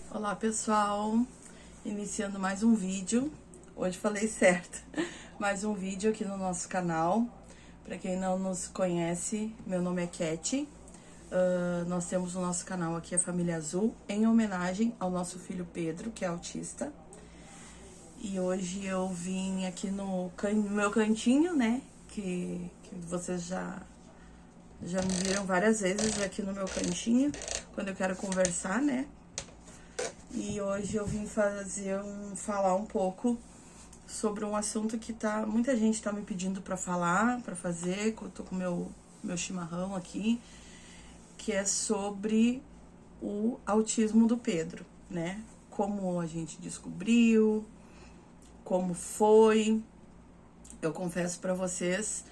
Olá pessoal, iniciando mais um vídeo, hoje falei certo, mais um vídeo aqui no nosso canal. Para quem não nos conhece, meu nome é Cat. Nós temos o nosso canal aqui, a Família Azul, em homenagem ao nosso filho Pedro, que é autista. E hoje eu vim aqui no meu cantinho, né, que vocês já me viram várias vezes aqui no meu cantinho, quando eu quero conversar, né. E hoje eu vim falar um pouco sobre um assunto que muita gente tá me pedindo pra falar, pra fazer, que eu tô com meu chimarrão aqui, que é sobre o autismo do Pedro, né? Como a gente descobriu, como foi. Eu confesso pra vocês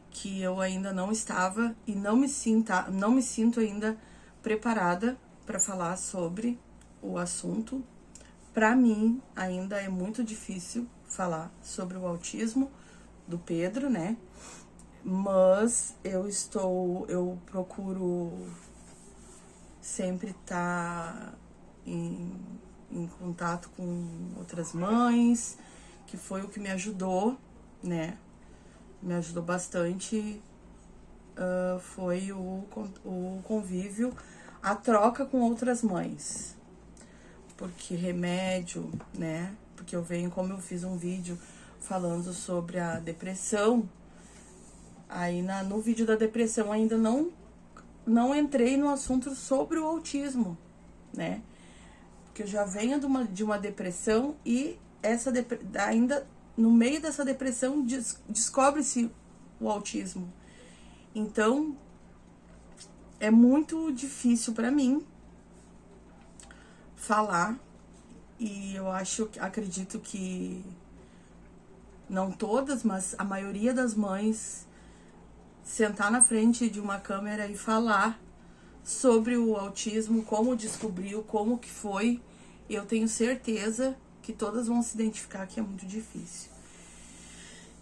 que eu ainda não estava e não me sinto ainda preparada pra falar sobre o assunto. Para mim, ainda é muito difícil falar sobre o autismo do Pedro, né? Mas eu procuro sempre estar em contato com outras mães, que foi o que me ajudou, né? Me ajudou bastante, foi o convívio, a troca com outras mães. Porque remédio, né? Porque como eu fiz um vídeo falando sobre a depressão, aí no vídeo da depressão ainda não entrei no assunto sobre o autismo, né? Porque eu já venho de uma depressão e ainda no meio dessa depressão descobre-se o autismo. Então, é muito difícil para mim falar, e eu acredito que não todas, mas a maioria das mães sentar na frente de uma câmera e falar sobre o autismo, como descobriu, como que foi, eu tenho certeza que todas vão se identificar que é muito difícil.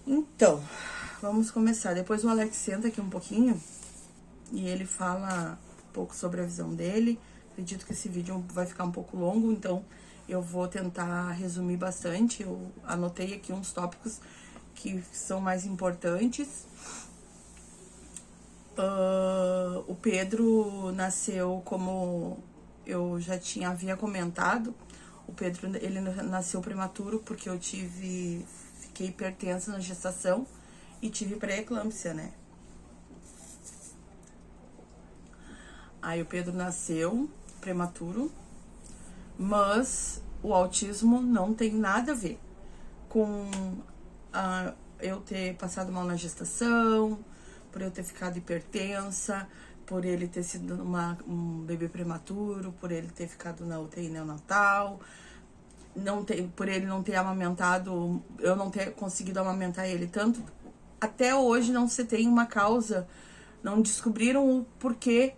Então, vamos começar. Depois o Alex senta aqui um pouquinho e ele fala um pouco sobre a visão dele. Acredito que esse vídeo vai ficar um pouco longo, então eu vou tentar resumir bastante. Eu anotei aqui uns tópicos que são mais importantes. O Pedro nasceu, como eu já havia comentado, o Pedro ele nasceu prematuro porque fiquei hipertensa na gestação e tive pré-eclâmpsia, né? Aí o Pedro nasceu prematuro, mas o autismo não tem nada a ver com eu ter passado mal na gestação, por eu ter ficado hipertensa, por ele ter sido um bebê prematuro, por ele ter ficado na UTI neonatal, por ele não ter amamentado, eu não ter conseguido amamentar ele tanto. Até hoje não se tem uma causa, não descobriram o porquê.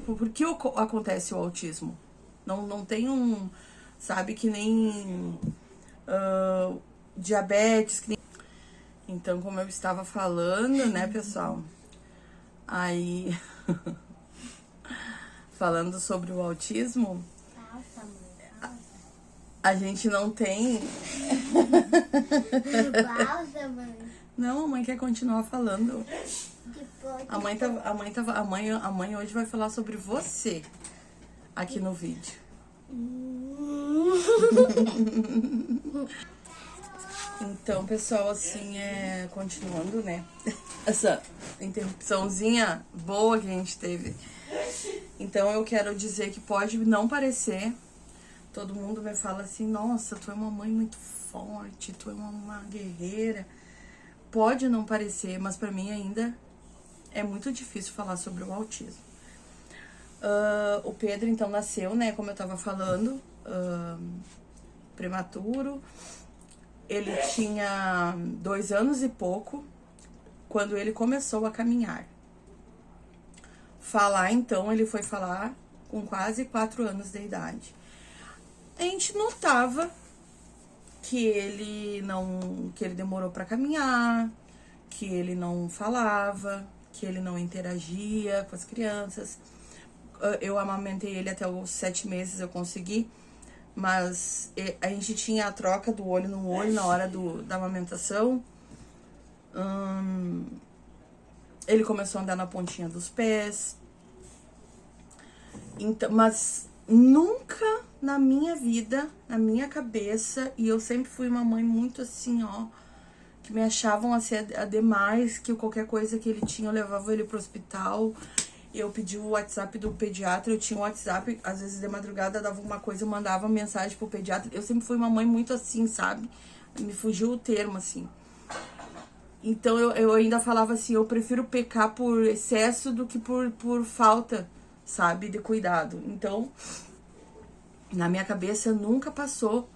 Por que acontece o autismo? Não tem sabe, que nem diabetes. Então, como eu estava falando, né, pessoal? Aí, falando sobre o autismo, a gente não tem... Pausa, mãe. Não, a mãe quer continuar falando. A mãe hoje vai falar sobre você aqui no vídeo. Então, pessoal, assim, continuando, né? Essa interrupçãozinha boa que a gente teve. Então, eu quero dizer que pode não parecer. Todo mundo me fala assim, nossa, tu é uma mãe muito forte, tu é uma guerreira. Pode não parecer, mas pra mim ainda é muito difícil falar sobre o autismo. O Pedro, então, nasceu, né, como eu tava falando, prematuro. Ele tinha 2 anos e pouco quando ele começou a caminhar. Falar, então, ele foi falar com quase 4 anos de idade. A gente notava que ele demorou para caminhar, que ele não falava, que ele não interagia com as crianças. Eu amamentei ele até os 7 meses, eu consegui Mas a gente tinha a troca do olho no olho na hora da amamentação. Ele começou a andar na pontinha dos pés. Então, mas nunca na minha vida, na minha cabeça, e eu sempre fui uma mãe muito assim, ó, que me achavam assim a demais, que qualquer coisa que ele tinha eu levava ele pro hospital. Eu pedi o WhatsApp do pediatra, eu tinha o WhatsApp, às vezes de madrugada dava alguma coisa, eu mandava mensagem pro pediatra. Eu sempre fui uma mãe muito assim, sabe? Me fugiu o termo, assim. Então eu ainda falava assim, eu prefiro pecar por excesso do que por falta, sabe, de cuidado. Então, na minha cabeça nunca passou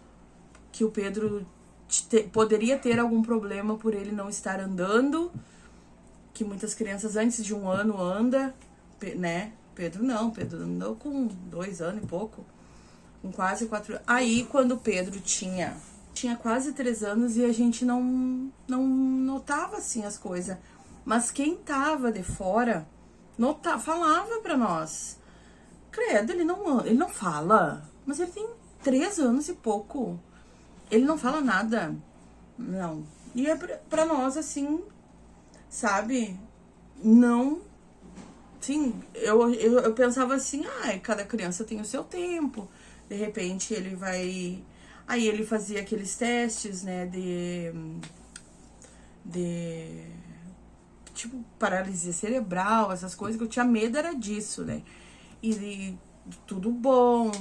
que o Pedro poderia ter algum problema por ele não estar andando, que muitas crianças antes de 1 ano anda, né? Pedro não, Pedro andou com 2 anos e pouco, com quase 4 anos. Aí, quando o Pedro tinha quase 3 anos e a gente não notava assim as coisas. Mas quem tava de fora falava pra nós. Credo, ele não fala. Mas ele tem 3 anos e pouco. Ele não fala nada. Não. E é pra nós assim, sabe? Não. Sim, eu pensava assim, cada criança tem o seu tempo. De repente ele vai... Aí ele fazia aqueles testes, né, tipo, paralisia cerebral, essas coisas, que eu tinha medo era disso, né. E tudo bom,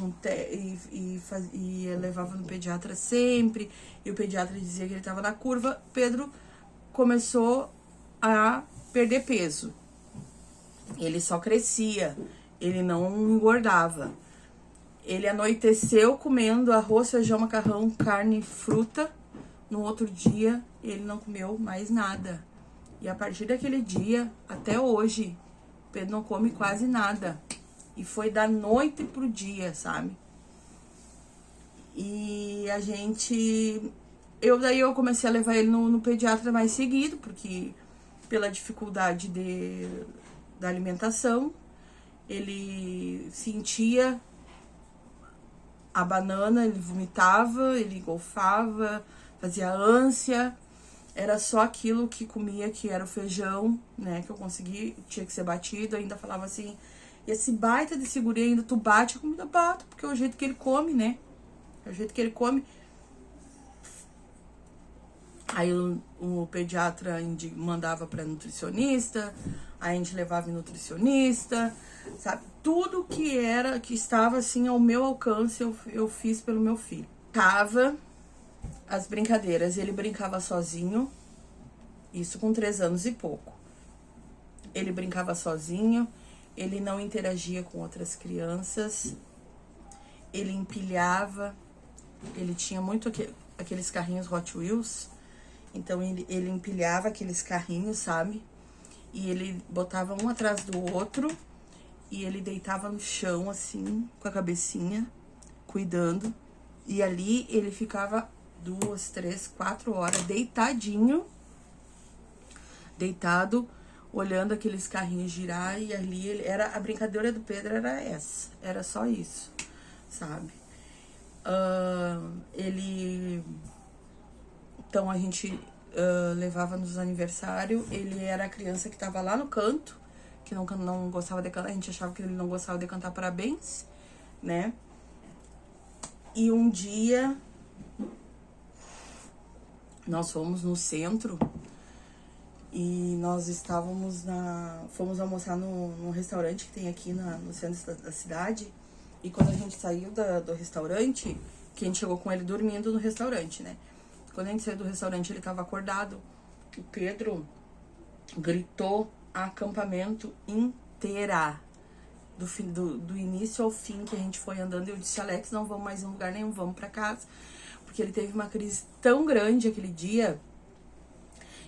e eu levava no pediatra sempre, e o pediatra dizia que ele tava na curva. Pedro começou a perder peso. Ele só crescia, ele não engordava. Ele anoiteceu comendo arroz, feijão, macarrão, carne, fruta. No outro dia, ele não comeu mais nada. E a partir daquele dia, até hoje, Pedro não come quase nada. E foi da noite pro dia, sabe? E a gente... Daí eu comecei a levar ele no pediatra mais seguido, porque pela dificuldade da alimentação, ele sentia a banana, ele vomitava, ele engolfava, fazia ânsia. Era só aquilo que comia, que era o feijão, né, que eu consegui, tinha que ser batido. Ainda falava assim, esse baita de segurinha ainda, tu bate, a comida bate, porque é o jeito que ele come, né, é o jeito que ele come. Aí o pediatra mandava pra nutricionista, aí a gente levava em nutricionista, sabe? Tudo que estava assim ao meu alcance, eu fiz pelo meu filho. Tava as brincadeiras, ele brincava sozinho, isso com 3 anos e pouco. Ele brincava sozinho, ele não interagia com outras crianças, ele empilhava, ele tinha muito aqueles carrinhos Hot Wheels, então ele empilhava aqueles carrinhos, sabe? E ele botava um atrás do outro e ele deitava no chão, assim, com a cabecinha, cuidando. E ali ele ficava 2, 3, 4 horas deitadinho, deitado, olhando aqueles carrinhos girar. E ali a brincadeira do Pedro era essa, era só isso, sabe? Então a gente levava nos aniversários. Ele era a criança que tava lá no canto, que não gostava de cantar. A gente achava que ele não gostava de cantar parabéns, né? E um dia nós fomos no centro e nós fomos almoçar num restaurante que tem aqui no centro da cidade. E quando a gente saiu do restaurante, que a gente chegou com ele dormindo no restaurante, né? Quando a gente saiu do restaurante, ele tava acordado. O Pedro gritou acampamento inteira. Do início ao fim que a gente foi andando. Eu disse, Alex, não vamos mais em lugar nenhum, vamos pra casa. Porque ele teve uma crise tão grande aquele dia,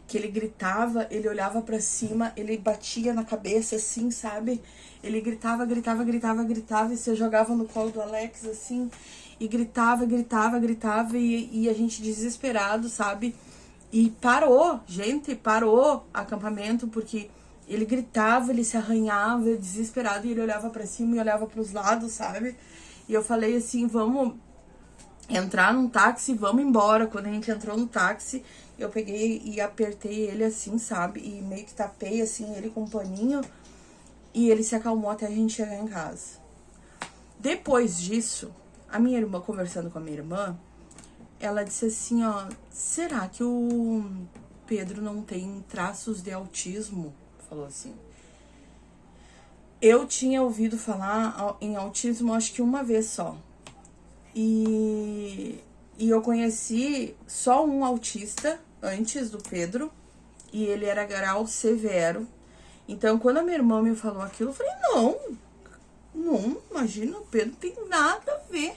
que ele gritava, ele olhava pra cima, ele batia na cabeça assim, sabe? Ele gritava, e se jogava no colo do Alex assim, e gritava, e a gente desesperado, sabe? E parou acampamento, porque ele gritava, ele se arranhava, desesperado, e ele olhava pra cima e olhava pros lados, sabe? E eu falei assim, vamos entrar num táxi, vamos embora. Quando a gente entrou no táxi, eu peguei e apertei ele assim, sabe? E meio que tapei assim ele com um paninho. E ele se acalmou até a gente chegar em casa. Depois disso, a minha irmã, conversando com a minha irmã, ela disse assim, ó, será que o Pedro não tem traços de autismo? Falou assim. Eu tinha ouvido falar em autismo acho que uma vez só. E eu conheci só um autista antes do Pedro, e ele era grau severo. Então, quando a minha irmã me falou aquilo, eu falei, não, imagina, o Pedro tem nada a ver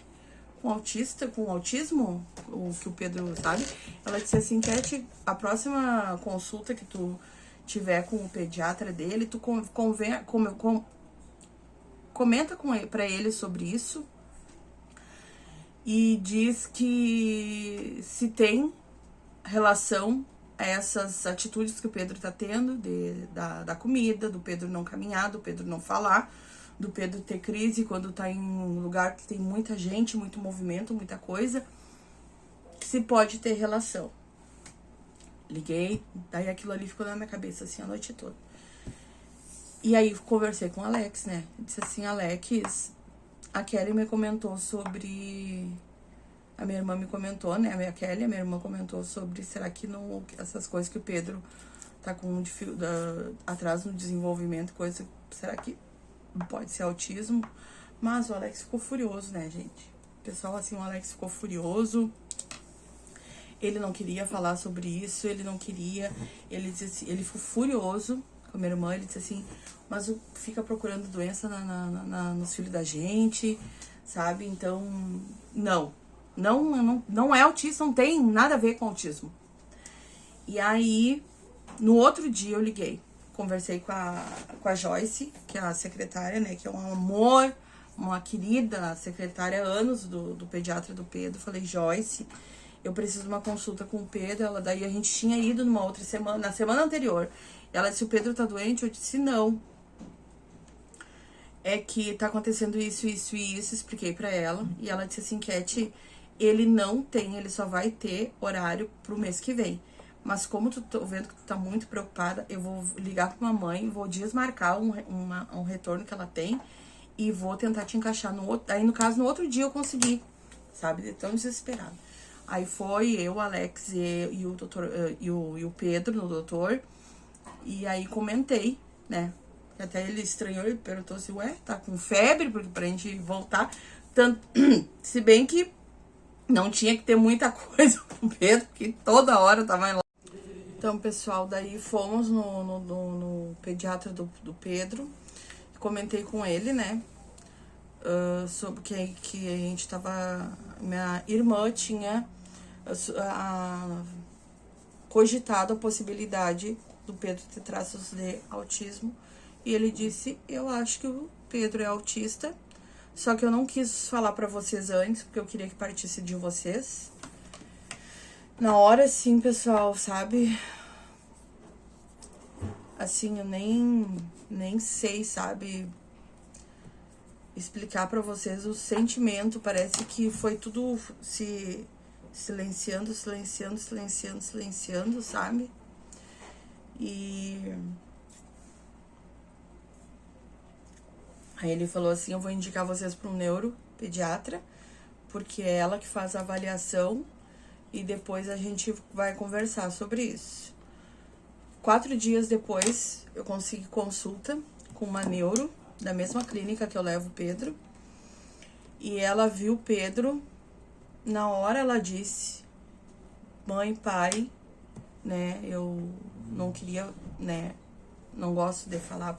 com autista, com autismo, o que o Pedro sabe. Ela disse assim, Cat, a próxima consulta que tu tiver com o pediatra dele, tu comenta pra ele sobre isso e diz que se tem relação a essas atitudes que o Pedro tá tendo, da comida, do Pedro não caminhar, do Pedro não falar, do Pedro ter crise quando tá em um lugar que tem muita gente, muito movimento, muita coisa, que se pode ter relação. Liguei, daí aquilo ali ficou na minha cabeça assim a noite toda. E aí conversei com o Alex, né? Disse assim, Alex, a Kelly me comentou sobre... A minha irmã me comentou, né? A minha irmã comentou sobre será que não... Essas coisas que o Pedro tá com atraso no desenvolvimento, coisa... Será que pode ser autismo? Mas o Alex ficou furioso, né, gente? O pessoal, assim, o Alex ficou furioso. Ele não queria falar sobre isso, ele não queria... Ele disse assim, ele ficou furioso com a minha irmã, ele disse assim... Mas fica procurando doença nos filhos da gente, sabe? Então, não é autista, não tem nada a ver com autismo. E aí, no outro dia eu liguei, conversei com a Joyce, que é a secretária, né? Que é um amor, uma querida secretária há anos do pediatra do Pedro. Falei, Joyce, eu preciso de uma consulta com o Pedro. Daí a gente tinha ido numa outra semana, na semana anterior. Ela disse, o Pedro tá doente? Eu disse, não. É que tá acontecendo isso, expliquei pra ela. E ela disse assim, Cat, ele só vai ter horário pro mês que vem. Mas como tô vendo que tu tá muito preocupada, eu vou ligar pra mamãe, vou desmarcar um retorno que ela tem e vou tentar te encaixar no outro. Aí, no caso, no outro dia eu consegui, sabe? De tão desesperado. Aí foi eu, o Alex e o doutor, e o Pedro, no doutor. E aí comentei, né? Até ele estranhou, ele perguntou assim, ué, tá com febre pra gente voltar. Tanto, se bem que não tinha que ter muita coisa com o Pedro, porque toda hora tava lá. Então, pessoal, daí fomos no pediatra do Pedro. Comentei com ele, né? Sobre que a gente tava... Minha irmã tinha cogitado a possibilidade do Pedro ter traços de autismo. E ele disse, eu acho que o Pedro é autista, só que eu não quis falar pra vocês antes, porque eu queria que partisse de vocês. Na hora, sim, pessoal, sabe? Assim, eu nem sei, sabe? Explicar pra vocês o sentimento. Parece que foi tudo se silenciando, sabe? E... Aí ele falou assim, eu vou indicar vocês para um neuropediatra, porque é ela que faz a avaliação e depois a gente vai conversar sobre isso. 4 dias depois, eu consegui consulta com uma neuro, da mesma clínica que eu levo o Pedro. E ela viu o Pedro, na hora ela disse, mãe, pai, né, eu não queria, né, não gosto de falar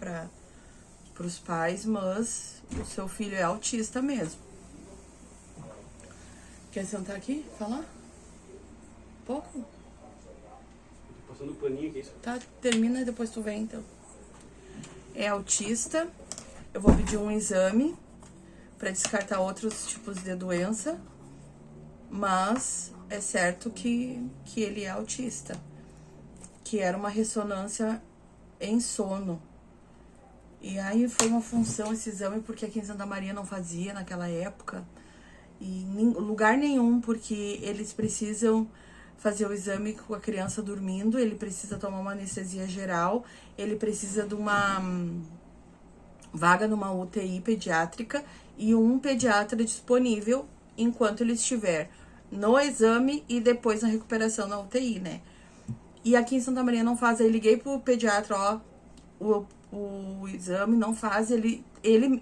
pros pais, mas o seu filho é autista mesmo. Quer sentar aqui? Falar? Pouco? Tô passando paninho aqui. Tá, termina e depois tu vem, então. É autista. Eu vou pedir um exame pra descartar outros tipos de doença, mas é certo que ele é autista. Que era uma ressonância em sono. E aí foi uma função esse exame, porque aqui em Santa Maria não fazia naquela época. em lugar nenhum, porque eles precisam fazer o exame com a criança dormindo, ele precisa tomar uma anestesia geral, ele precisa de uma vaga numa UTI pediátrica e um pediatra disponível enquanto ele estiver no exame e depois na recuperação na UTI, né? E aqui em Santa Maria não faz, aí liguei pro pediatra, ó, o exame não faz, ele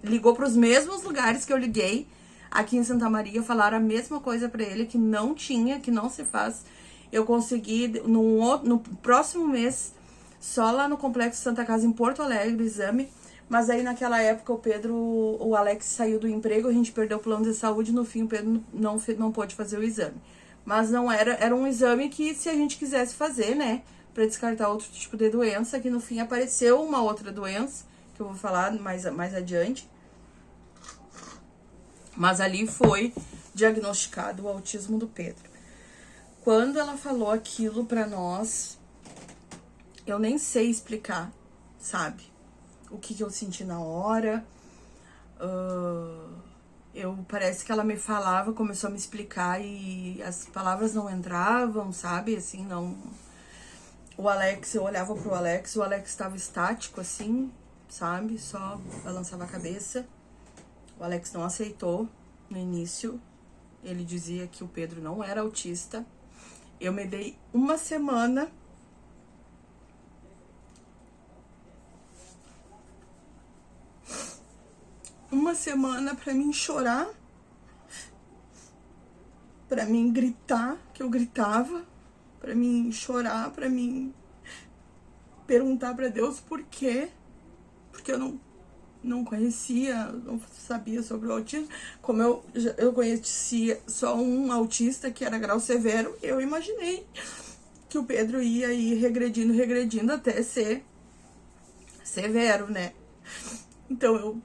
ligou para os mesmos lugares que eu liguei aqui em Santa Maria, falaram a mesma coisa para ele, que não tinha, que não se faz. Eu consegui no próximo mês, só lá no Complexo Santa Casa, em Porto Alegre, o exame. Mas aí naquela época o Alex saiu do emprego, a gente perdeu o plano de saúde, no fim o Pedro não pôde fazer o exame. Mas não era um exame que se a gente quisesse fazer, né, para descartar outro tipo de doença, que no fim apareceu uma outra doença, que eu vou falar mais adiante. Mas ali foi diagnosticado o autismo do Pedro. Quando ela falou aquilo pra nós, eu nem sei explicar, sabe? O que eu senti na hora. Parece que ela me falava, começou a me explicar e as palavras não entravam, sabe? Assim, não... O Alex, eu olhava pro Alex, o Alex estava estático, assim, sabe? Só balançava a cabeça. O Alex não aceitou no início. Ele dizia que o Pedro não era autista. Eu me dei uma semana pra mim chorar, pra mim gritar, que eu gritava, pra mim chorar, pra mim perguntar pra Deus por quê, porque eu não conhecia, não sabia sobre o autismo. Como eu conhecia só um autista que era grau severo, eu imaginei que o Pedro ia ir regredindo até ser severo, né? Então eu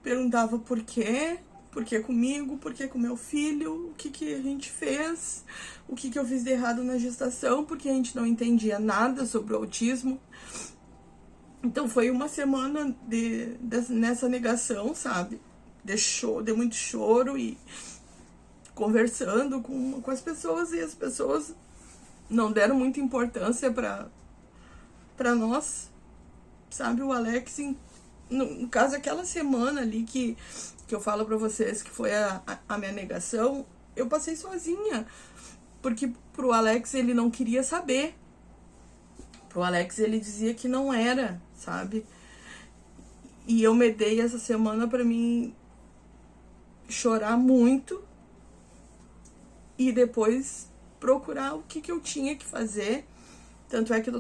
perguntava por quê comigo, por que com meu filho, o que a gente fez, o que eu fiz de errado na gestação, porque a gente não entendia nada sobre o autismo. Então foi uma semana nessa negação, sabe? De muito choro e conversando com as pessoas, e as pessoas não deram muita importância pra nós, sabe? O Alex, no caso, aquela semana ali que eu falo pra vocês que foi a minha negação, eu passei sozinha, porque pro Alex ele não queria saber. Pro Alex ele dizia que não era, sabe? E eu me dei essa semana pra mim chorar muito e depois procurar o que eu tinha que fazer. Tanto é que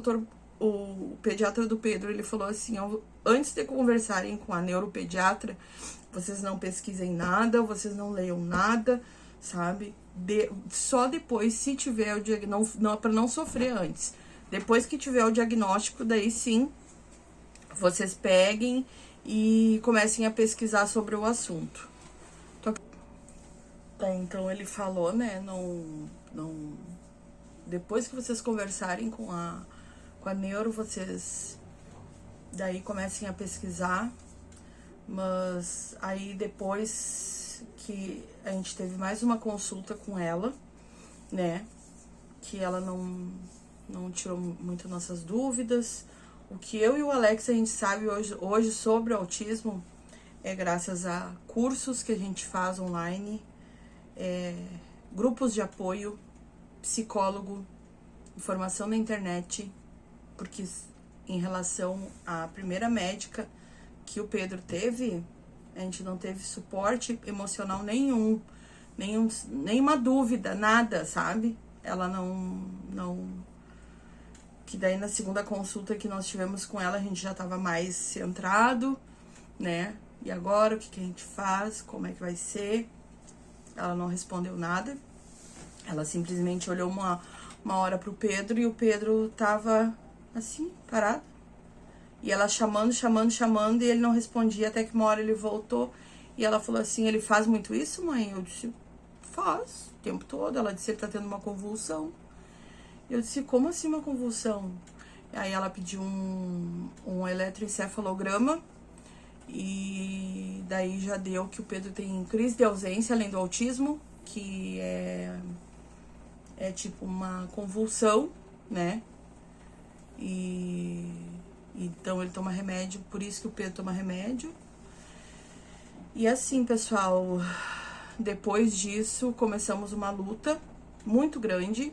o pediatra do Pedro, ele falou assim, ó, antes de conversarem com a neuropediatra, vocês não pesquisem nada, vocês não leiam nada, sabe? Só depois, se tiver o diagnóstico, para não sofrer antes. Depois que tiver o diagnóstico, daí sim, vocês peguem e comecem a pesquisar sobre o assunto. Então ele falou, né, depois que vocês conversarem com a neuro, vocês daí comecem a pesquisar. Mas aí depois que a gente teve mais uma consulta com ela, né, que ela não tirou muito nossas dúvidas. O que eu e o Alex a gente sabe hoje sobre o autismo é graças a cursos que a gente faz online, grupos de apoio, psicólogo, informação na internet, porque em relação à primeira médica que o Pedro teve, a gente não teve suporte emocional nenhuma dúvida, nada, sabe? Ela não... Que daí na segunda consulta que nós tivemos com ela, a gente já tava mais centrado, né? E agora, o que a gente faz? Como é que vai ser? Ela não respondeu nada. Ela simplesmente olhou uma hora pro Pedro e o Pedro tava assim, parado. E ela chamando, e ele não respondia, até que uma hora ele voltou. E ela falou assim, ele faz muito isso, mãe? Eu disse, faz, o tempo todo. Ela disse, ele tá tendo uma convulsão. Eu disse, como assim uma convulsão? Aí ela pediu um eletroencefalograma. E daí já deu que o Pedro tem crise de ausência, além do autismo. que é tipo uma convulsão, né? E então ele toma remédio, por isso que o Pedro toma remédio. E assim, pessoal, depois disso começamos uma luta muito grande.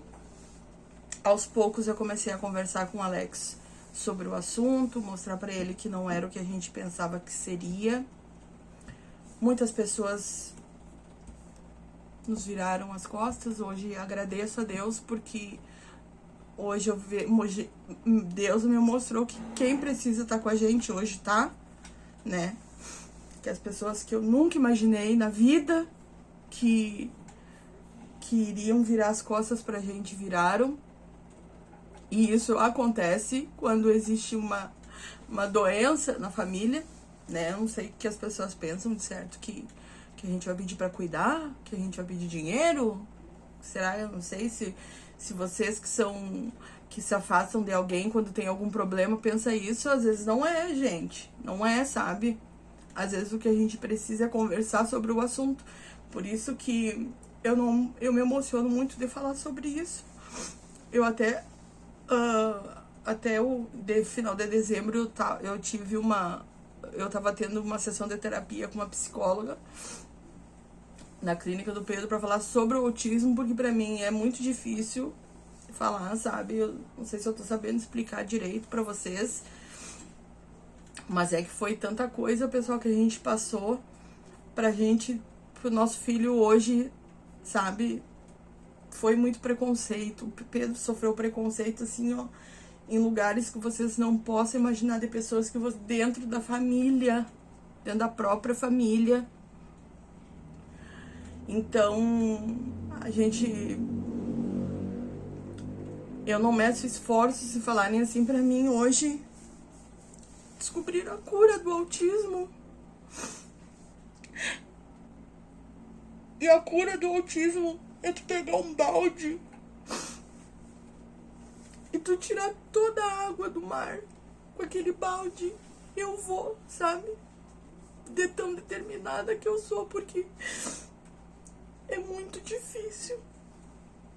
Aos poucos eu comecei a conversar com o Alex sobre o assunto, mostrar pra ele que não era o que a gente pensava que seria. Muitas pessoas nos viraram as costas. Hoje agradeço a Deus porque hoje Deus me mostrou que quem precisa estar com a gente hoje tá, né? Que as pessoas que eu nunca imaginei na vida que iriam virar as costas pra gente, viraram. E isso acontece quando existe uma doença na família, né? Eu não sei o que as pessoas pensam, de certo, que a gente vai pedir pra cuidar, que a gente vai pedir dinheiro. Será? Eu não sei se vocês que se afastam de alguém quando tem algum problema pensa isso. Às vezes não é, gente. Não é, sabe? Às vezes o que a gente precisa é conversar sobre o assunto. Por isso que eu me emociono muito de falar sobre isso. Eu até o final de dezembro eu tava tendo uma sessão de terapia com uma psicóloga na clínica do Pedro pra falar sobre o autismo, porque pra mim é muito difícil falar, sabe? Eu não sei se eu tô sabendo explicar direito pra vocês, mas é que foi tanta coisa, pessoal, que a gente passou pro nosso filho hoje, sabe? Foi muito preconceito. O Pedro sofreu preconceito, assim, ó, em lugares que vocês não possam imaginar, de pessoas que dentro da família, dentro da própria família. Então, eu não meço esforços se falarem assim pra mim hoje. Descobrir a cura do autismo. E a cura do autismo é tu pegar um balde e tu tirar toda a água do mar com aquele balde. Eu vou, sabe? De tão determinada que eu sou, porque é muito difícil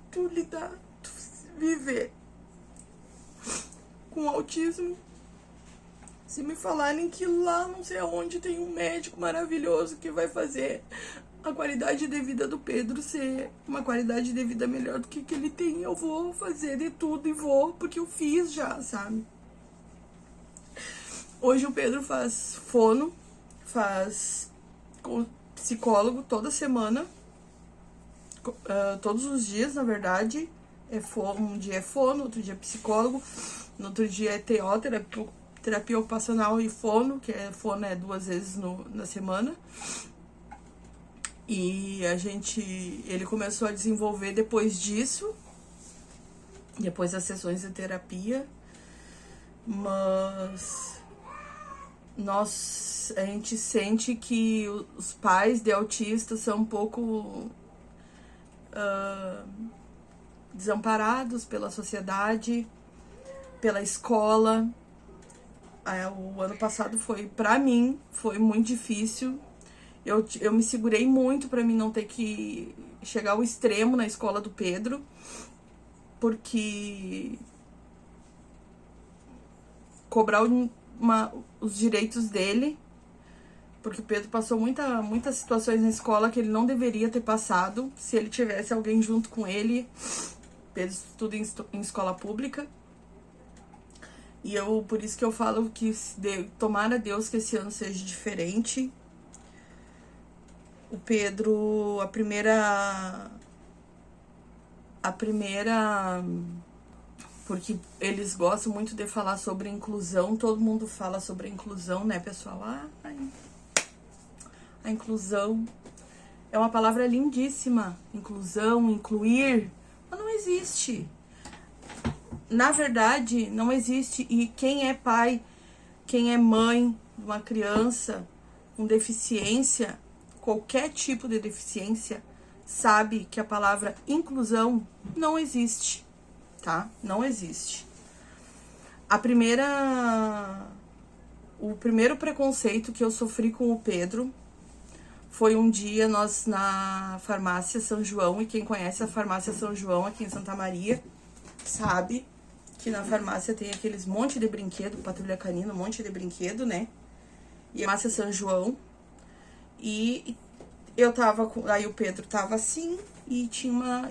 tu lidar, tu viver com autismo. Se me falarem que lá não sei aonde tem um médico maravilhoso que vai fazer a qualidade de vida do Pedro ser uma qualidade de vida melhor do que ele tem, eu vou fazer de tudo e vou, porque eu fiz já, sabe? Hoje o Pedro faz fono, faz com psicólogo toda semana, todos os dias, na verdade. Um dia é fono, outro dia é psicólogo, no outro dia é TO, terapia ocupacional e fono, que fono é 2 vezes na semana. E ele começou a desenvolver depois disso, depois das sessões de terapia, mas a gente sente que os pais de autistas são um pouco desamparados pela sociedade, pela escola. O ano passado pra mim, foi muito difícil. Eu me segurei muito pra mim não ter que chegar ao extremo na escola do Pedro, porque cobrar os direitos dele, porque o Pedro passou muitas situações na escola que ele não deveria ter passado se ele tivesse alguém junto com ele. Pedro estuda em escola pública. E por isso que eu falo que tomara Deus que esse ano seja diferente. O Pedro, a primeira, porque eles gostam muito de falar sobre inclusão, todo mundo fala sobre a inclusão, né, pessoal? A inclusão é uma palavra lindíssima, inclusão, incluir, mas não existe. Na verdade, não existe. E quem é pai, quem é mãe de uma criança com deficiência, qualquer tipo de deficiência, sabe que a palavra inclusão não existe, tá? Não existe. O primeiro preconceito que eu sofri com o Pedro foi um dia nós na farmácia São João, e quem conhece a farmácia São João aqui em Santa Maria sabe que na farmácia tem aqueles monte de brinquedo, patrulha canina, um monte de brinquedo, né? E a farmácia São João, e eu tava, aí o Pedro tava assim, e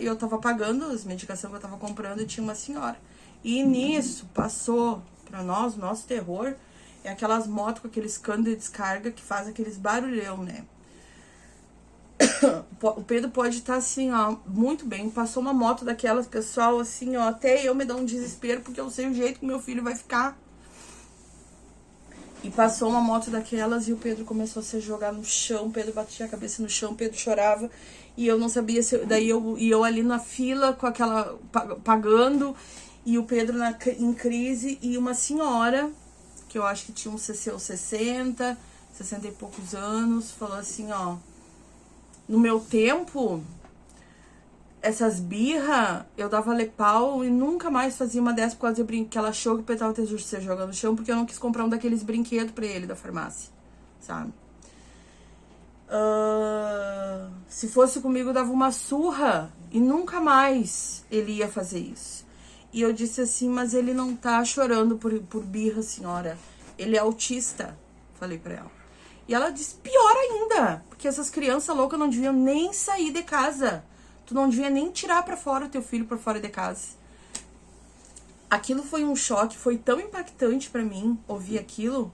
eu tava pagando as medicações que eu tava comprando, e tinha uma senhora. E nisso, passou pra nós, o nosso terror, é aquelas motos com aqueles canos de descarga que faz aqueles barulhão, né? O Pedro pode estar assim, ó, muito bem. Passou uma moto daquelas, pessoal, assim, ó, até eu me dou um desespero, porque eu sei o jeito que meu filho vai ficar. E passou uma moto daquelas e o Pedro começou a se jogar no chão. O Pedro batia a cabeça no chão, o Pedro chorava. E eu não sabia se... Daí eu ali na fila, com aquela... pagando. E o Pedro em crise. E uma senhora, que eu acho que tinha uns 60 e poucos anos, falou assim, ó... No meu tempo, essas birra, eu dava lepau e nunca mais fazia uma dessas por causa de brinquedo, que ela achou que o Pedro tava se jogando no chão, porque eu não quis comprar um daqueles brinquedos pra ele da farmácia, sabe? Se fosse comigo, eu dava uma surra e nunca mais ele ia fazer isso. E eu disse assim, mas ele não tá chorando por birra, senhora. Ele é autista, falei pra ela. E ela disse, pior ainda, porque essas crianças loucas não deviam nem sair de casa. Tu não devia nem tirar pra fora teu filho pra fora de casa. Aquilo foi um choque, foi tão impactante pra mim ouvir aquilo,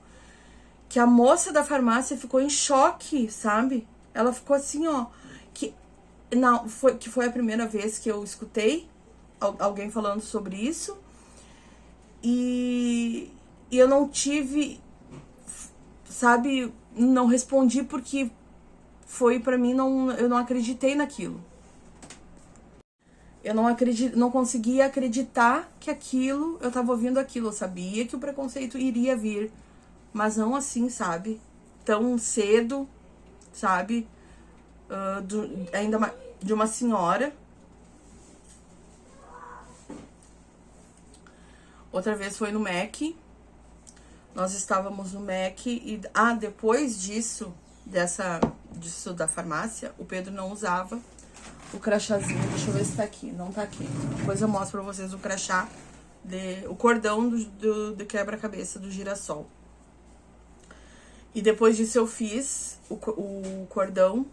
que a moça da farmácia ficou em choque, sabe? Ela ficou assim, ó, que foi a primeira vez que eu escutei alguém falando sobre isso. E eu não tive, sabe, não respondi porque foi pra mim, eu não acreditei naquilo. Eu não conseguia acreditar que aquilo, eu tava ouvindo aquilo, eu sabia que o preconceito iria vir, mas não assim, sabe, tão cedo, sabe, ainda mais de uma senhora. Outra vez foi no MEC, nós estávamos no MEC e, depois disso da farmácia, o Pedro não usava o crachazinho, deixa eu ver se tá aqui, não tá aqui. Depois eu mostro pra vocês o crachá, o cordão do quebra-cabeça do girassol. E depois disso eu fiz o cordão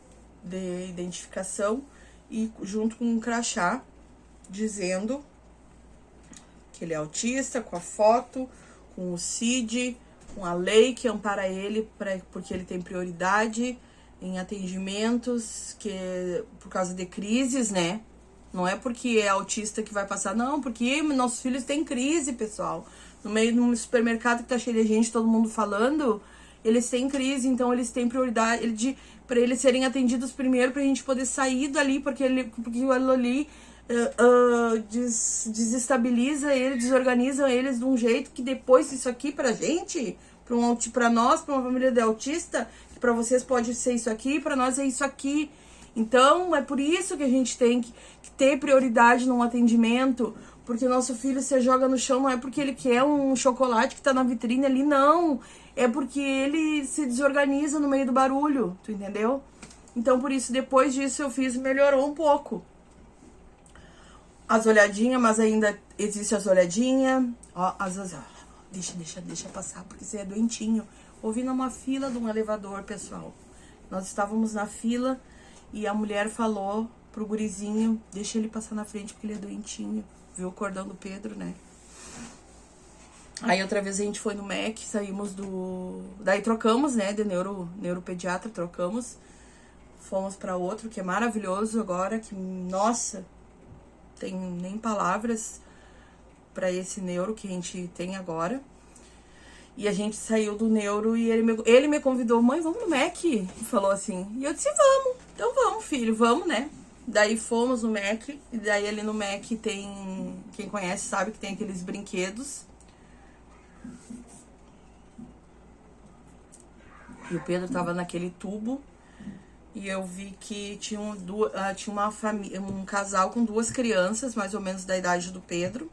de identificação e junto com um crachá dizendo que ele é autista, com a foto, com o CID, com a lei que ampara ele, porque ele tem prioridade em atendimentos, por causa de crises, né? Não é porque é autista que vai passar, não, porque nossos filhos têm crise, pessoal. No meio de um supermercado que tá cheio de gente, todo mundo falando, eles têm crise, então eles têm prioridade para eles serem atendidos primeiro, pra gente poder sair dali, porque o ali desestabiliza eles, desorganiza eles de um jeito que depois isso aqui pra gente, pra nós, pra uma família de autista, que pra vocês pode ser isso aqui, pra nós é isso aqui. Então, é por isso que a gente tem que ter prioridade num atendimento, porque o nosso filho se joga no chão, não é porque ele quer um chocolate que tá na vitrine ali, não. É porque ele se desorganiza no meio do barulho, tu entendeu? Então, por isso, depois disso eu fiz, melhorou um pouco. As olhadinhas, mas ainda existe as olhadinhas. Ó, deixa passar, porque você é doentinho. Ouvi numa fila de um elevador, pessoal. Nós estávamos na fila e a mulher falou pro gurizinho, deixa ele passar na frente porque ele é doentinho. Viu o cordão do Pedro, né? Aí outra vez a gente foi no MEC, saímos daí trocamos, né, de neuropediatra, trocamos. Fomos pra outro, que é maravilhoso agora, que, nossa, tem nem palavras pra esse neuro que a gente tem agora. E a gente saiu do neuro e ele me convidou, mãe, vamos no MEC? E falou assim, e eu disse, vamos. Então vamos, filho, vamos, né? Daí fomos no MEC, e daí ali no MEC tem, quem conhece sabe que tem aqueles brinquedos. E o Pedro tava naquele tubo, e eu vi que tinha uma família, um casal com duas crianças, mais ou menos da idade do Pedro,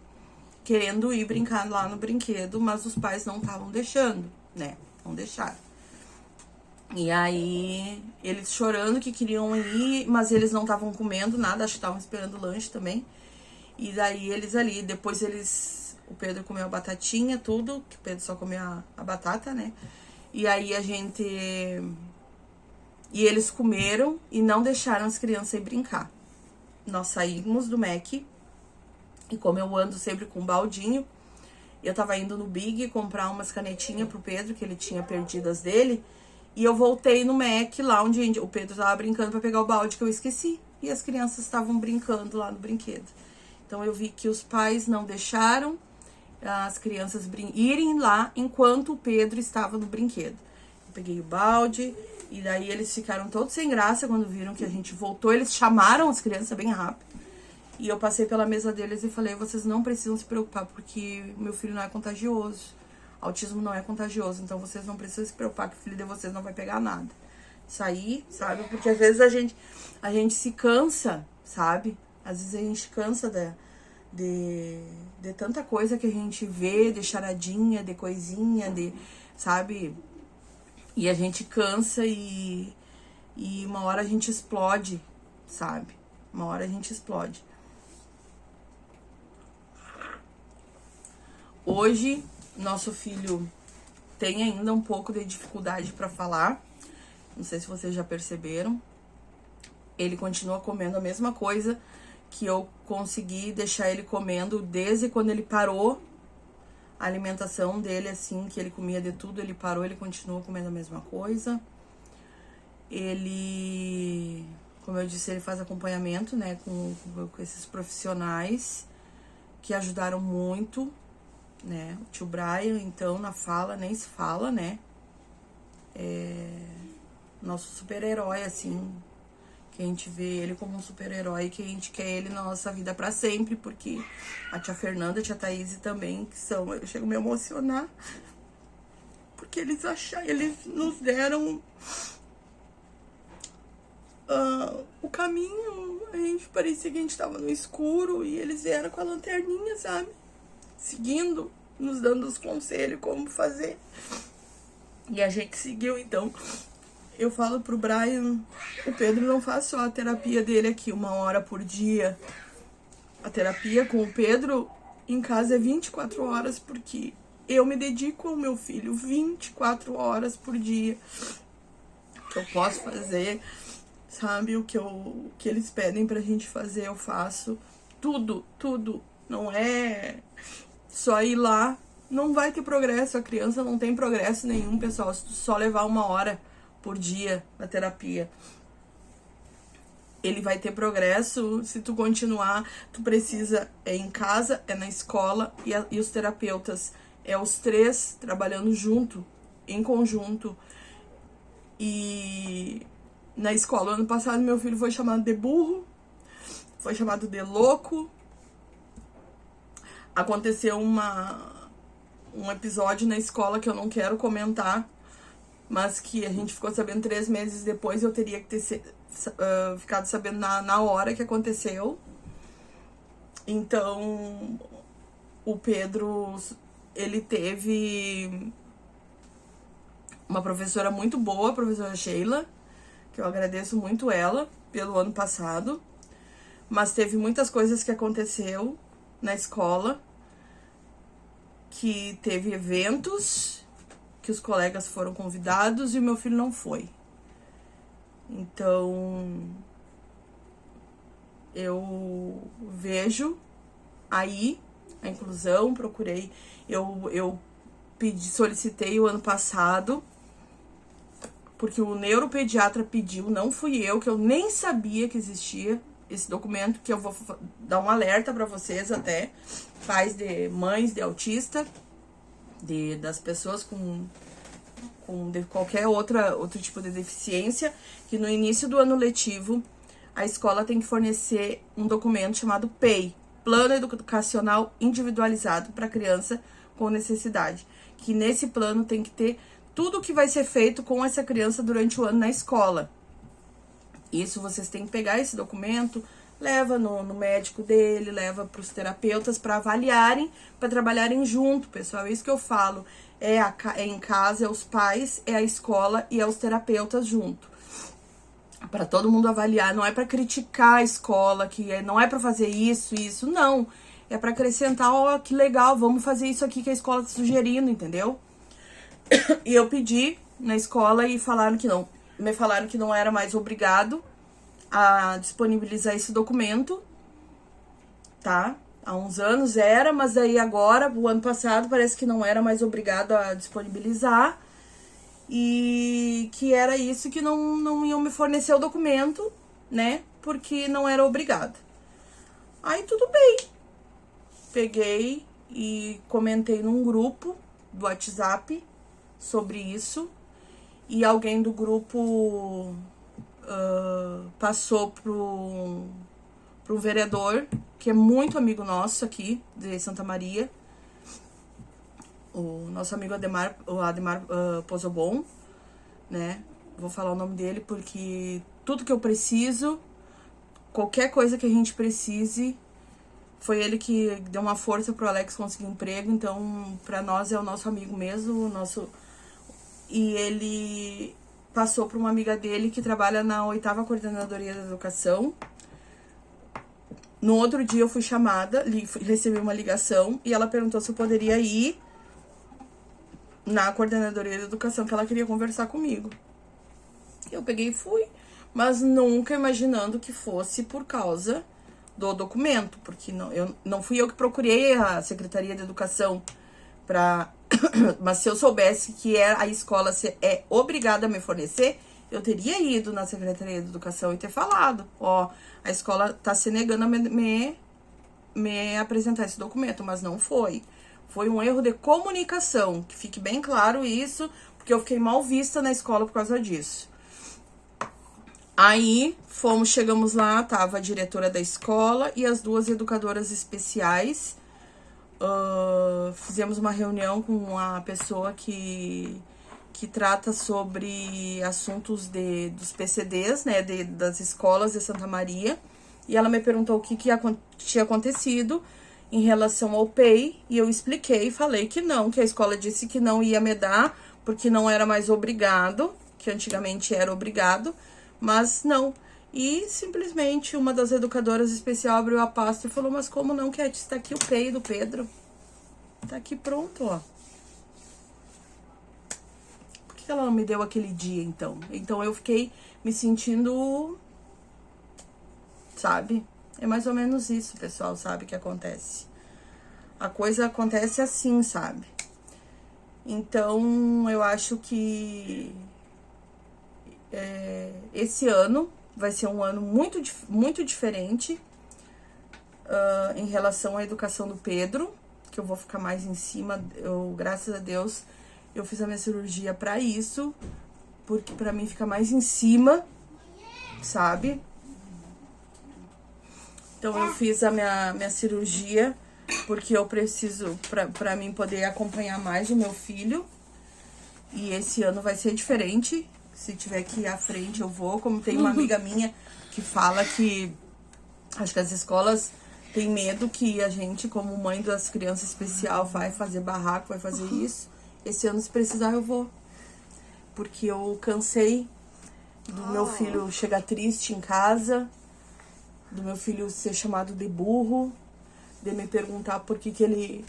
querendo ir brincar lá no brinquedo, mas os pais não estavam deixando, né? Não deixaram. E aí, eles chorando que queriam ir, mas eles não estavam comendo nada, acho que estavam esperando o lanche também. E daí eles ali, depois o Pedro comeu a batatinha, tudo, que o Pedro só comeu a batata, né? E aí e eles comeram e não deixaram as crianças ir brincar. Nós saímos do Mac, e como eu ando sempre com um baldinho, eu tava indo no Big comprar umas canetinhas pro Pedro, que ele tinha perdido as dele, e eu voltei no Mac, lá onde o Pedro tava brincando pra pegar o balde que eu esqueci. E as crianças estavam brincando lá no brinquedo. Então eu vi que os pais não deixaram as crianças irem lá enquanto o Pedro estava no brinquedo. Eu peguei o balde e daí eles ficaram todos sem graça quando viram que a gente voltou. Eles chamaram as crianças bem rápido. E eu passei pela mesa deles e falei, vocês não precisam se preocupar porque meu filho não é contagioso. Autismo não é contagioso, então vocês não precisam se preocupar que o filho de vocês não vai pegar nada. Isso aí, sabe? Porque às vezes a gente se cansa, sabe? Às vezes a gente cansa de tanta coisa que a gente vê, de charadinha, de coisinha, sabe? E a gente cansa e uma hora a gente explode, sabe? Uma hora a gente explode. Hoje, nosso filho tem ainda um pouco de dificuldade para falar. Não sei se vocês já perceberam. Ele continua comendo a mesma coisa que eu consegui deixar ele comendo desde quando ele parou a alimentação dele, assim, que ele comia de tudo, ele parou, ele continua comendo a mesma coisa. Ele, como eu disse, ele faz acompanhamento, né, com esses profissionais que ajudaram muito, né, o tio Brian, então, na fala, nem se fala, né, nosso super-herói, assim, que a gente vê ele como um super-herói, que a gente quer ele na nossa vida pra sempre, porque a tia Fernanda, a tia Thaís também, que são, eu chego a me emocionar, porque eles nos deram o caminho, a gente parecia que a gente tava no escuro, e eles vieram com a lanterninha, sabe, seguindo, nos dando os conselhos como fazer, e a gente seguiu, então. Eu falo pro Brian, o Pedro não faz só a terapia dele aqui 1 hora por dia. A terapia com o Pedro em casa é 24 horas, porque eu me dedico ao meu filho 24 horas por dia. O que eu posso fazer, sabe? O que eles pedem pra gente fazer, eu faço. Tudo, tudo. Não é só ir lá. Não vai ter progresso, a criança não tem progresso nenhum, pessoal, se tu só levar 1 hora por dia na terapia. Ele vai ter progresso se tu continuar. Tu precisa, em casa, na escola, e os terapeutas, os 3 trabalhando junto, em conjunto. E na escola, ano passado, meu filho foi chamado de burro, foi chamado de louco. Aconteceu um episódio na escola que eu não quero comentar, mas que a gente ficou sabendo 3 meses depois. Eu teria que ter ficado sabendo na hora que aconteceu. Então, o Pedro, ele teve uma professora muito boa, a professora Sheila, que eu agradeço muito ela pelo ano passado, mas teve muitas coisas que aconteceu na escola, que teve eventos que os colegas foram convidados e o meu filho não foi. Então, eu vejo aí a inclusão, procurei, eu solicitei o ano passado, porque o neuropediatra pediu, não fui eu, que eu nem sabia que existia esse documento, que eu vou dar um alerta para vocês até, pais de mães de autista, das pessoas com qualquer outro tipo de deficiência, que no início do ano letivo a escola tem que fornecer um documento chamado PEI, Plano Educacional Individualizado para Criança com Necessidade, que nesse plano tem que ter tudo o que vai ser feito com essa criança durante o ano na escola. Isso vocês têm que pegar esse documento, leva no médico dele, leva para os terapeutas para avaliarem, para trabalharem junto, pessoal. É isso que eu falo. É em casa, é os pais, é a escola e é os terapeutas junto. Para todo mundo avaliar, não é para criticar a escola, não é para fazer isso, não. É para acrescentar, ó, que legal, vamos fazer isso aqui que a escola tá sugerindo, entendeu? E eu pedi na escola e falaram que não. Me falaram que não era mais obrigado a disponibilizar esse documento, tá? Há uns anos era, mas aí agora, o ano passado, parece que não era mais obrigado a disponibilizar. E que era isso, que não iam me fornecer o documento, né? Porque não era obrigado. Aí tudo bem. Peguei e comentei num grupo do WhatsApp sobre isso. E alguém do grupo passou pro um vereador, que é muito amigo nosso aqui, de Santa Maria. O nosso amigo Ademar Pozobon, né? Vou falar o nome dele porque tudo que eu preciso, qualquer coisa que a gente precise, foi ele que deu uma força pro Alex conseguir emprego. Então, pra nós é o nosso amigo mesmo, E ele passou para uma amiga dele que trabalha na 8ª Coordenadoria da Educação. No outro dia eu fui chamada, recebi uma ligação e ela perguntou se eu poderia ir na Coordenadoria da Educação, que ela queria conversar comigo. Eu peguei e fui, mas nunca imaginando que fosse por causa do documento, porque não fui eu que procurei a Secretaria de Educação mas se eu soubesse que a escola é obrigada a me fornecer, eu teria ido na Secretaria de Educação e ter falado, ó, a escola tá se negando a me apresentar esse documento, mas não foi. Foi um erro de comunicação, que fique bem claro isso, porque eu fiquei mal vista na escola por causa disso. Aí, chegamos lá, tava a diretora da escola e as 2 educadoras especiais. Fizemos uma reunião com a pessoa que trata sobre assuntos dos PCDs, né, das escolas de Santa Maria. E ela me perguntou o que tinha acontecido em relação ao PEI, e eu expliquei, falei que a escola disse que não ia me dar, porque não era mais obrigado, que antigamente era obrigado, mas não. E simplesmente uma das educadoras especial abriu a pasta e falou, mas como não, Cat? Está aqui o PEI do Pedro. Tá aqui pronto, ó. Por que ela não me deu aquele dia, então? Então eu fiquei me sentindo, sabe? É mais ou menos isso, pessoal, sabe, que acontece. A coisa acontece assim, sabe? Então, eu acho que esse ano vai ser um ano muito diferente em relação à educação do Pedro, que eu vou ficar mais em cima. Graças a Deus, eu fiz a minha cirurgia pra isso, porque pra mim fica mais em cima, sabe? Então, eu fiz a minha cirurgia porque eu preciso, pra mim poder acompanhar mais o meu filho. E esse ano vai ser diferente. Se tiver que ir à frente, eu vou. Como tem uma amiga minha que fala que acho que as escolas têm medo que a gente, como mãe das crianças especial, vai fazer barraco, vai fazer isso. Esse ano, se precisar, eu vou. Porque eu cansei do meu filho chegar triste em casa, do meu filho ser chamado de burro, de me perguntar por que ele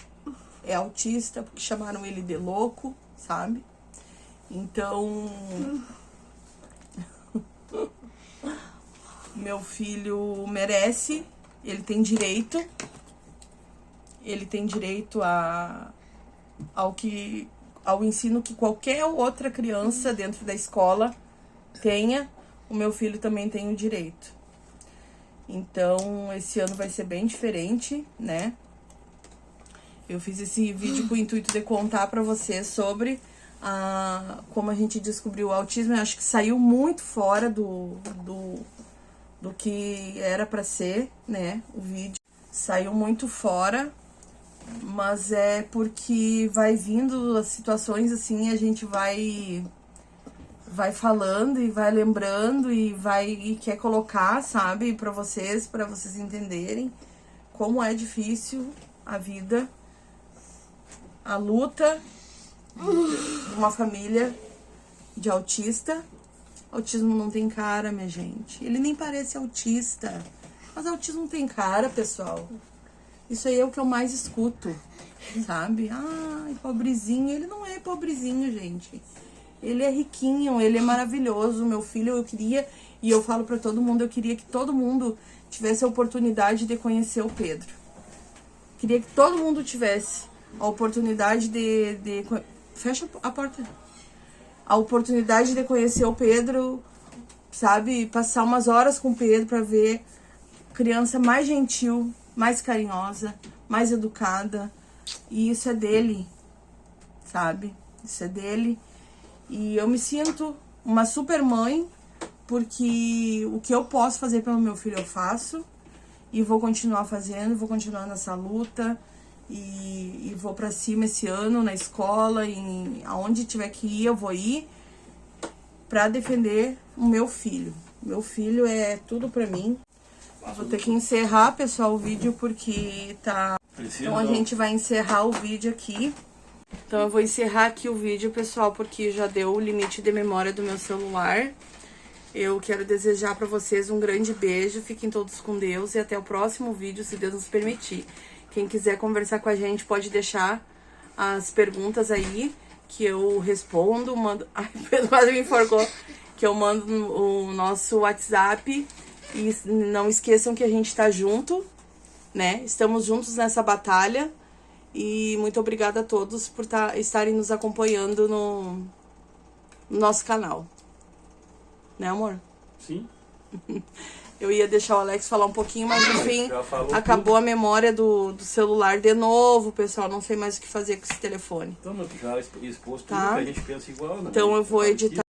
é autista, porque chamaram ele de louco, sabe? Então, meu filho merece, ele tem direito ao ensino que qualquer outra criança dentro da escola tenha. O meu filho também tem o direito. Então, esse ano vai ser bem diferente, né? Eu fiz esse vídeo com o intuito de contar pra vocês sobre como a gente descobriu o autismo. Eu acho que saiu muito fora do que era pra ser, né? O vídeo saiu muito fora, mas é porque vai vindo as situações assim, a gente vai vai falando e vai lembrando e quer colocar, sabe, para vocês entenderem como é difícil a vida, a luta de uma família de autista. Autismo não tem cara, minha gente. Ele nem parece autista. Mas autismo não tem cara, pessoal. Isso aí é o que eu mais escuto, sabe? Ai, pobrezinho. Ele não é pobrezinho, gente. Ele é riquinho, ele é maravilhoso. Meu filho, eu queria, e eu falo pra todo mundo, eu queria que todo mundo tivesse a oportunidade de conhecer o Pedro. Queria que todo mundo tivesse a oportunidade fecha a porta. A oportunidade de conhecer o Pedro, sabe? Passar umas horas com o Pedro pra ver criança mais gentil, mais carinhosa, mais educada. E isso é dele, sabe? Isso é dele. E eu me sinto uma super mãe, porque o que eu posso fazer pelo meu filho eu faço. E vou continuar fazendo, vou continuar nessa luta. E vou pra cima esse ano, na escola, aonde tiver que ir, eu vou ir pra defender o meu filho. Meu filho é tudo pra mim. Vou ter que encerrar, pessoal, o vídeo, porque tá... Então a gente vai encerrar o vídeo aqui. Então eu vou encerrar aqui o vídeo, pessoal, porque já deu o limite de memória do meu celular. Eu quero desejar pra vocês um grande beijo, fiquem todos com Deus e até o próximo vídeo, se Deus nos permitir. Quem quiser conversar com a gente pode deixar as perguntas aí, que eu respondo, mando... Ai, o Pedro quase me enforcou. Que eu mando o nosso WhatsApp. E não esqueçam que a gente tá junto, né? Estamos juntos nessa batalha. E muito obrigada a todos por estarem nos acompanhando no nosso canal. Né, amor? Sim. Eu ia deixar o Alex falar um pouquinho, mas no fim acabou a memória do celular de novo, pessoal. Não sei mais o que fazer com esse telefone. Então, mas já expôs tudo, tá? que a gente pensa igual, né? Então eu vou editar.